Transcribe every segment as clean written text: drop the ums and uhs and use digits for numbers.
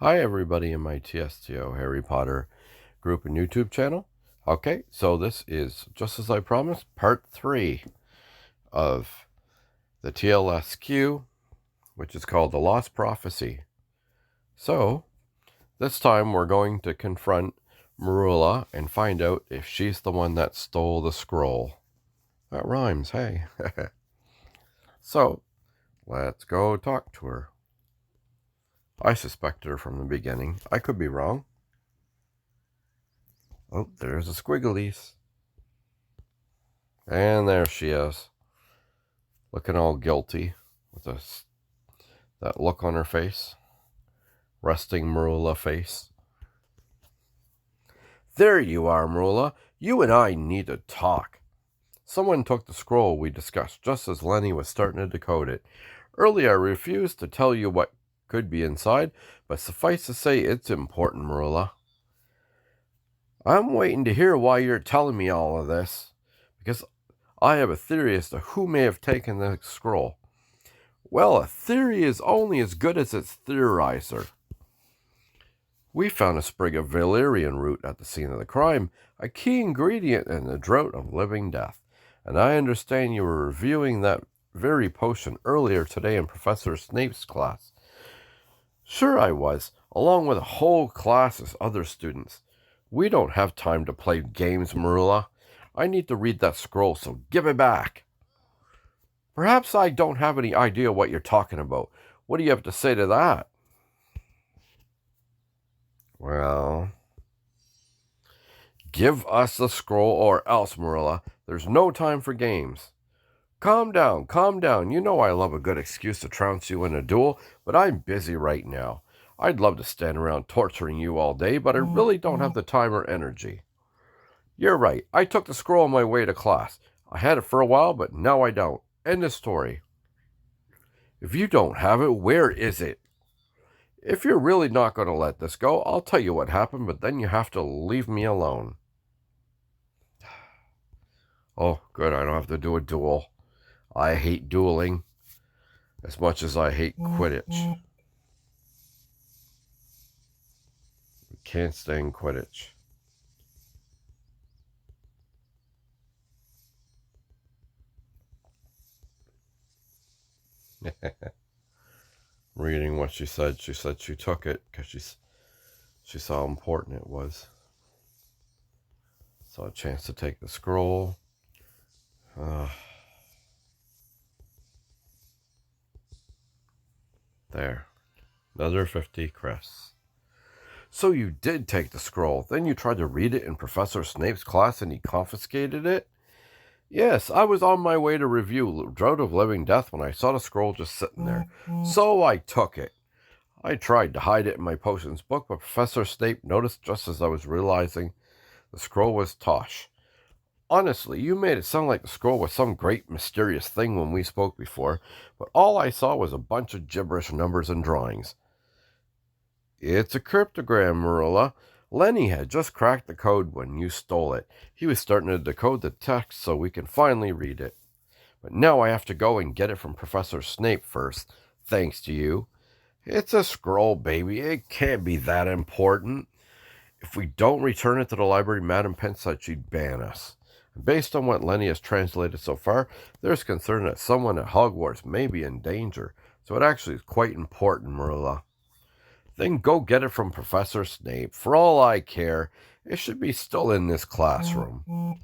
Hi everybody in my TSTO Harry Potter group and YouTube channel. Okay, so this is, just as I promised, part 3 of the Tlsq, which is called the Lost Prophecy. So, this time we're going to confront Marula and find out if she's the one that stole the scroll. That rhymes, hey. So, let's go talk to her. I suspected her from the beginning. I could be wrong. Oh, there's the squigglies. And there she is, looking all guilty with that look on her face. Resting Marula face. There you are, Marula. You and I need to talk. Someone took the scroll we discussed just as Lenny was starting to decode it. Earlier I refused to tell you what could be inside, but suffice to say it's important, Marula. I'm waiting to hear why you're telling me all of this, because I have a theory as to who may have taken the scroll. Well, a theory is only as good as its theorizer. We found a sprig of valerian root at the scene of the crime, a key ingredient in the drought of living death, and I understand you were reviewing that very potion earlier today in Professor Snape's class. Sure I was, along with a whole class of other students. We don't have time to play games, Marula. I need to read that scroll, so give it back. Perhaps I don't have any idea what you're talking about. What do you have to say to that? Well, give us the scroll or else, Marilla. There's no time for games. Calm down, calm down. You know I love a good excuse to trounce you in a duel, but I'm busy right now. I'd love to stand around torturing you all day, but I really don't have the time or energy. You're right. I took the scroll on my way to class. I had it for a while, but now I don't. End of story. If you don't have it, where is it? If you're really not going to let this go, I'll tell you what happened, but then you have to leave me alone. Oh, good, I don't have to do a duel. I hate dueling as much as I hate Quidditch. Can't stand Quidditch. Reading what she said she took it because she saw how important it was. Saw a chance to take the scroll. There. Another 50 crests. So you did take the scroll. Then you tried to read it in Professor Snape's class and he confiscated it? Yes, I was on my way to review Drought of Living Death when I saw the scroll just sitting there. So I took it. I tried to hide it in my potions book, but Professor Snape noticed just as I was realizing the scroll was Tosh. Honestly, you made it sound like the scroll was some great mysterious thing when we spoke before, but all I saw was a bunch of gibberish numbers and drawings. It's a cryptogram, Marilla. Lenny had just cracked the code when you stole it. He was starting to decode the text so we can finally read it. But now I have to go and get it from Professor Snape first, thanks to you. It's a scroll, baby. It can't be that important. If we don't return it to the library, Madame Penn said she'd ban us. Based on what Lenny has translated so far, there's concern that someone at Hogwarts may be in danger, so it actually is quite important, Marilla. Then go get it from Professor Snape. For all I care, it should be still in this classroom.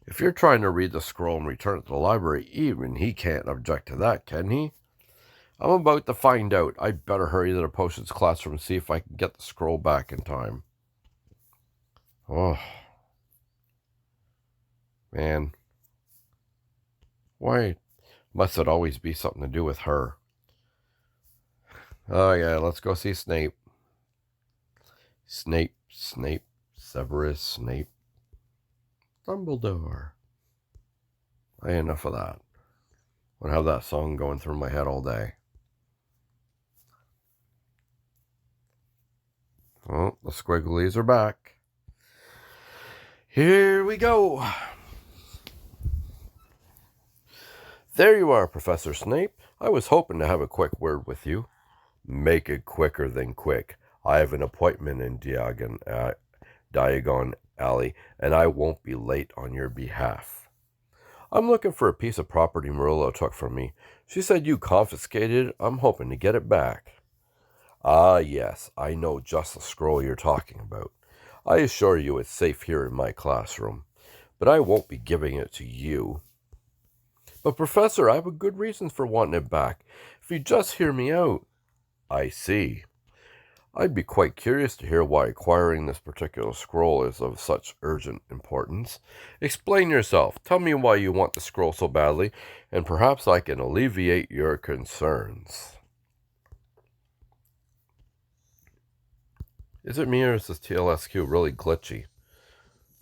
If you're trying to read the scroll and return it to the library, even he can't object to that, can he? I'm about to find out. I better hurry to the potions classroom and see if I can get the scroll back in time. Oh, man. Why must it always be something to do with her? Oh, yeah, let's go see Snape. Snape, Severus Snape. Dumbledore. I ain't enough of that. I have that song going through my head all day. Oh, the squigglies are back. Here we go. There you are, Professor Snape. I was hoping to have a quick word with you. Make it quicker than quick. I have an appointment in Diagon Alley, and I won't be late on your behalf. I'm looking for a piece of property Marilla took from me. She said you confiscated it. I'm hoping to get it back. Ah, yes, I know just the scroll you're talking about. I assure you it's safe here in my classroom, but I won't be giving it to you. But, Professor, I have a good reason for wanting it back. If you just hear me out. I see. I'd be quite curious to hear why acquiring this particular scroll is of such urgent importance. Explain yourself. Tell me why you want the scroll so badly, and perhaps I can alleviate your concerns. Is it me or is this Tlsq really glitchy?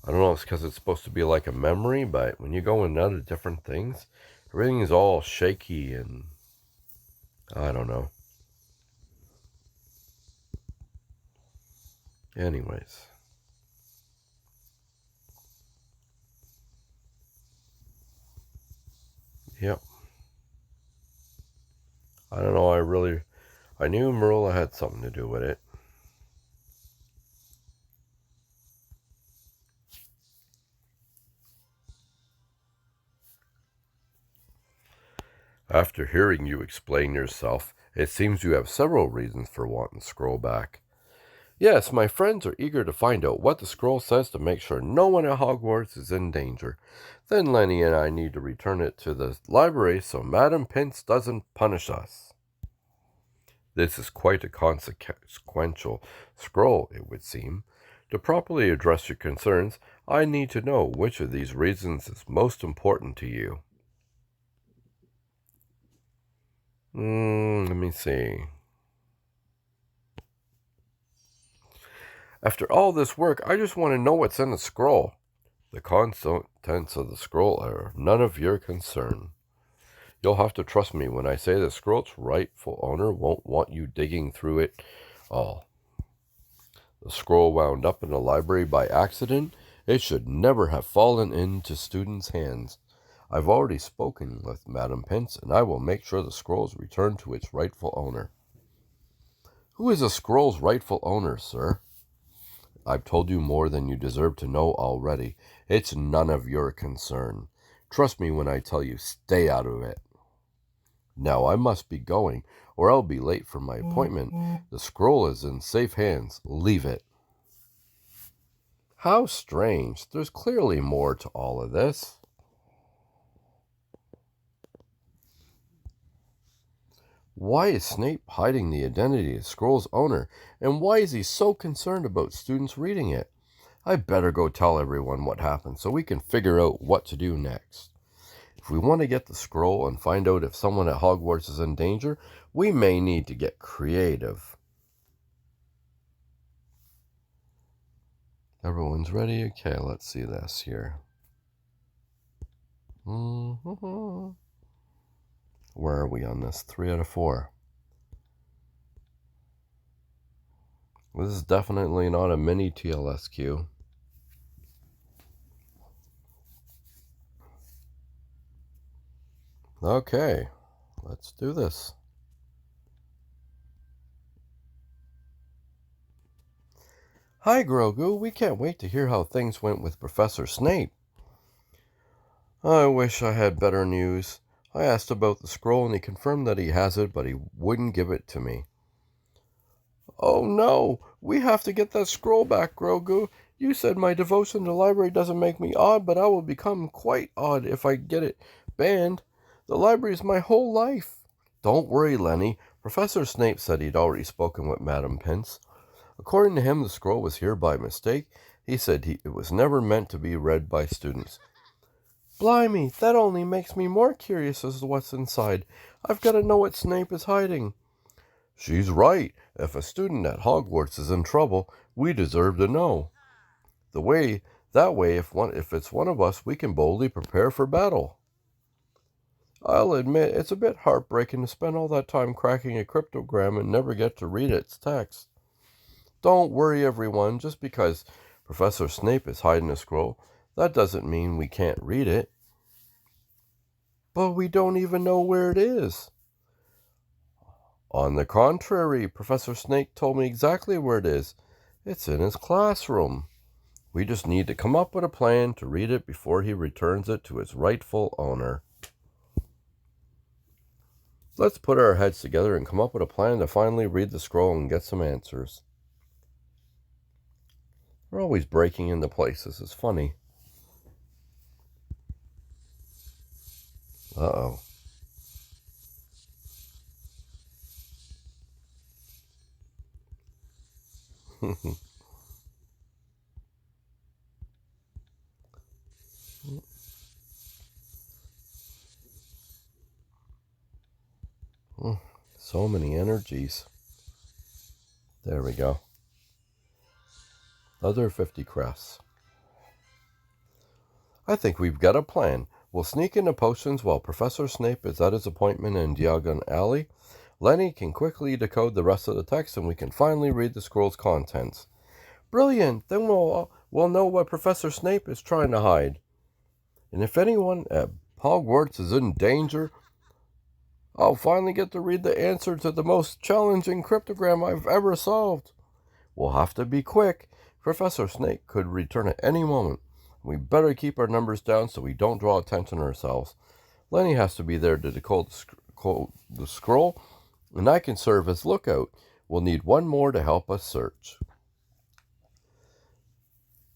I don't know if it's because it's supposed to be like a memory, but when you go into other different things, everything's all shaky and I don't know. Anyways. Yep. I don't know, I knew Marilla had something to do with it. After hearing you explain yourself, it seems you have several reasons for wanting the scroll back. Yes, my friends are eager to find out what the scroll says to make sure no one at Hogwarts is in danger. Then Lenny and I need to return it to the library so Madam Pince doesn't punish us. This is quite a consequential scroll, it would seem. To properly address your concerns, I need to know which of these reasons is most important to you. Let me see. After all this work, I just want to know what's in the scroll. The contents of the scroll are none of your concern. You'll have to trust me when I say the scroll's rightful owner won't want you digging through it all. The scroll wound up in the library by accident. It should never have fallen into students' hands. I've already spoken with Madam Pince, and I will make sure the scroll is returned to its rightful owner. Who is the scroll's rightful owner, sir? I've told you more than you deserve to know already. It's none of your concern. Trust me when I tell you, stay out of it. Now I must be going, or I'll be late for my appointment. The scroll is in safe hands. Leave it. How strange. There's clearly more to all of this. Why is Snape hiding the identity of the scroll's owner, and why is he so concerned about students reading it? I better go tell everyone what happened so we can figure out what to do next. If we want to get the scroll and find out if someone at Hogwarts is in danger, we may need to get creative. Everyone's ready? Okay, let's see this here. Where are we on this? 3 out of 4. This is definitely not a mini Tlsq. Okay, let's do this. Hi, Grogu. We can't wait to hear how things went with Professor Snape. I wish I had better news. I asked about the scroll and he confirmed that he has it, but he wouldn't give it to me. Oh no, we have to get that scroll back, Grogu. You said my devotion to the library doesn't make me odd, but I will become quite odd if I get it banned. The library is my whole life. Don't worry, Lenny. Professor Snape said he'd already spoken with Madam Pince. According to him, the scroll was here by mistake. He said it was never meant to be read by students. Blimey, that only makes me more curious as to what's inside. I've got to know what Snape is hiding. She's right. If a student at Hogwarts is in trouble, we deserve to know. That way, if it's one of us, we can boldly prepare for battle. I'll admit, it's a bit heartbreaking to spend all that time cracking a cryptogram and never get to read its text. Don't worry, everyone. Just because Professor Snape is hiding a scroll, that doesn't mean we can't read it. But we don't even know where it is. On the contrary, Professor Snape told me exactly where it is. It's in his classroom. We just need to come up with a plan to read it before he returns it to its rightful owner. Let's put our heads together and come up with a plan to finally read the scroll and get some answers. We're always breaking into places. It's funny. Uh-oh. So many energies. There we go. Other 50 crests. I think we've got a plan. We'll sneak into potions while Professor Snape is at his appointment in Diagon Alley. Lenny can quickly decode the rest of the text and we can finally read the scroll's contents. Brilliant! Then we'll know what Professor Snape is trying to hide. And if anyone at Hogwarts is in danger, I'll finally get to read the answer to the most challenging cryptogram I've ever solved. We'll have to be quick. Professor Snape could return at any moment. We better keep our numbers down so we don't draw attention to ourselves. Lenny has to be there to decode the scroll, and I can serve as lookout. We'll need one more to help us search.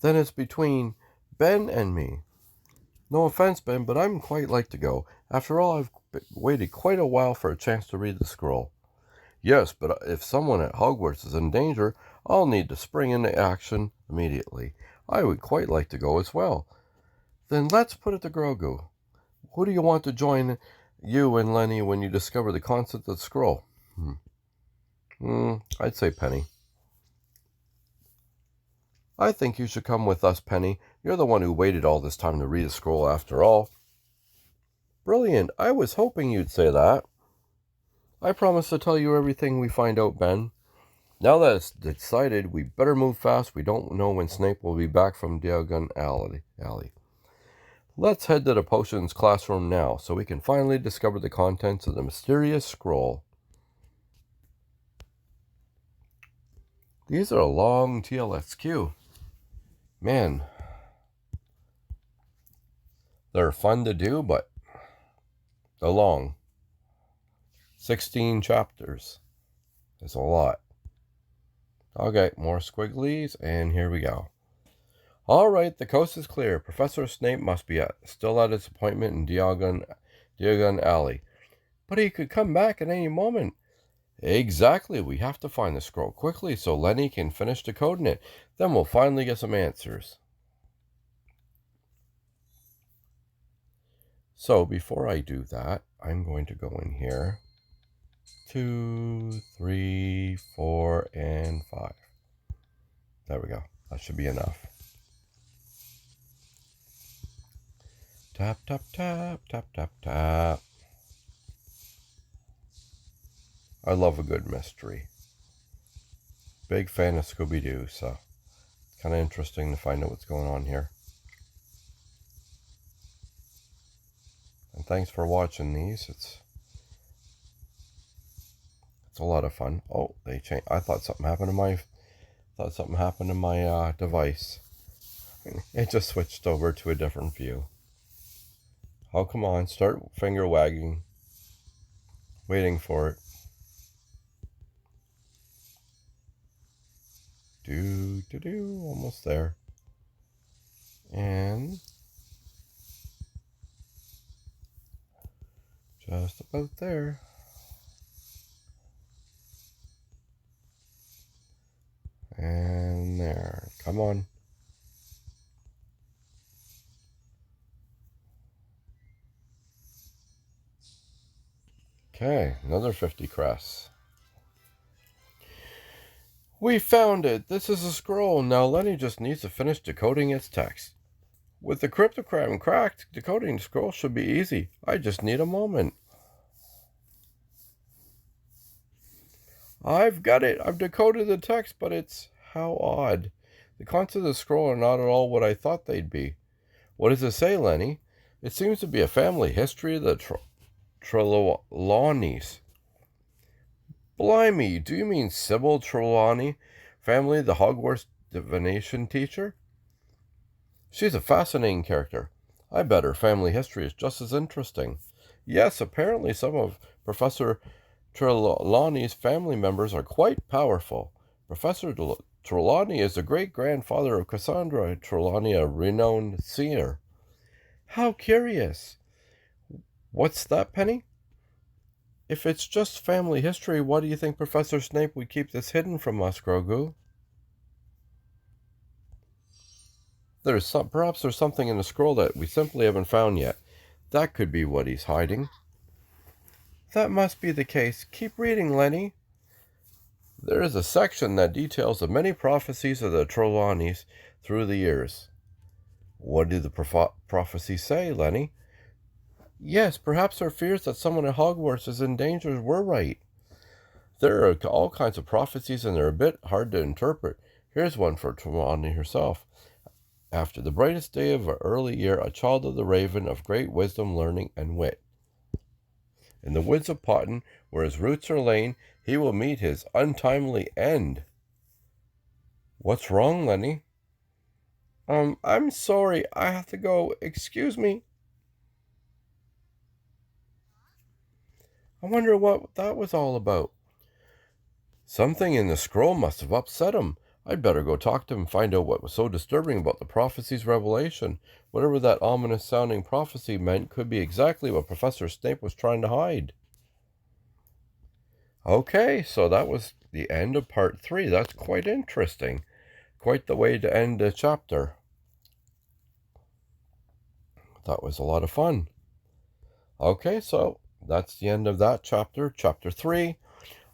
Then it's between Ben and me. No offense, Ben, but I'm quite like to go. After all, I've waited quite a while for a chance to read the scroll. Yes, but if someone at Hogwarts is in danger, I'll need to spring into action immediately. I would quite like to go as well. Then let's put it to Grogu. Who do you want to join you and Lenny when you discover the concept of the scroll? I'd say Penny. I think you should come with us, Penny. You're the one who waited all this time to read the scroll after all. Brilliant. I was hoping you'd say that. I promise to tell you everything we find out, Ben. Now that it's decided, we better move fast. We don't know when Snape will be back from Diagon Alley. Let's head to the potions classroom now, so we can finally discover the contents of the mysterious scroll. These are a long Tlsq. Man, they're fun to do, but they're long. 16 chapters. It's a lot. Okay, more squigglies, and here we go. All right, the coast is clear. Professor Snape must be still at his appointment in Diagon Alley. But he could come back at any moment. Exactly. We have to find the scroll quickly so Lenny can finish decoding it. Then we'll finally get some answers. So before I do that, I'm going to go in here. 2, 3, 4, and 5. There we go. That should be enough. Tap, tap, tap, tap, tap, tap. I love a good mystery. Big fan of Scooby-Doo, so it's kind of interesting to find out what's going on here. And thanks for watching these. It's a lot of fun. Oh, they changed. I thought something happened to my device. It just switched over to a different view. Oh, come on, start finger wagging. Waiting for it. Almost there. And just about there. And there. Come on. Okay, another 50 crests. We found it! This is a scroll. Now Lenny just needs to finish decoding its text. With the cryptogram cracked, decoding the scroll should be easy. I just need a moment. I've got it! I've decoded the text, but it's... How odd. The contents of the scroll are not at all what I thought they'd be. What does it say, Lenny? It seems to be a family history of the Trelawney's. Blimey, do you mean Sybil Trelawney family, the Hogwarts divination teacher? She's a fascinating character. I bet her family history is just as interesting. Yes, apparently some of Professor Trelawney's family members are quite powerful. Professor Trelawney is the great-grandfather of Cassandra Trelawney, a renowned seer. How curious. What's that, Penny? If it's just family history, why do you think Professor Snape would keep this hidden from us, Grogu? Perhaps there's something in the scroll that we simply haven't found yet. That could be what he's hiding. That must be the case. Keep reading, Lenny. There is a section that details the many prophecies of the Trelawneys through the years. What do the prophecies say, Lenny? Yes, perhaps our fears that someone at Hogwarts is in danger were right. There are all kinds of prophecies, and they're a bit hard to interpret. Here's one for Trelawney herself. After the brightest day of an early year, a child of the raven of great wisdom, learning, and wit. In the woods of Potton, where his roots are lain, he will meet his untimely end. What's wrong, Lenny? I'm sorry, I have to go. Excuse me. I wonder what that was all about. Something in the scroll must have upset him. I'd better go talk to him and find out what was so disturbing about the prophecy's revelation. Whatever that ominous-sounding prophecy meant could be exactly what Professor Snape was trying to hide. Okay, so that was the end of part 3. That's quite interesting. Quite the way to end a chapter. That was a lot of fun. Okay, so that's the end of that chapter, chapter 3.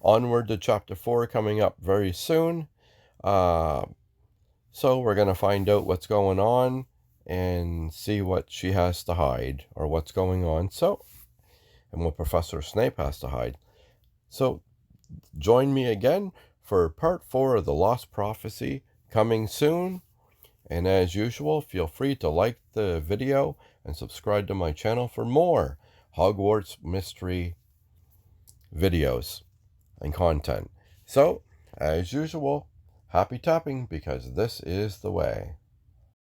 Onward to chapter 4 coming up very soon. So we're going to find out what's going on and see what she has to hide, or what's going on, and what Professor Snape has to hide. So join me again for part 4 of the Lost Prophecy coming soon. And as usual, feel free to like the video and subscribe to my channel for more Hogwarts mystery videos and content. So, as usual, happy tapping, because this is the way.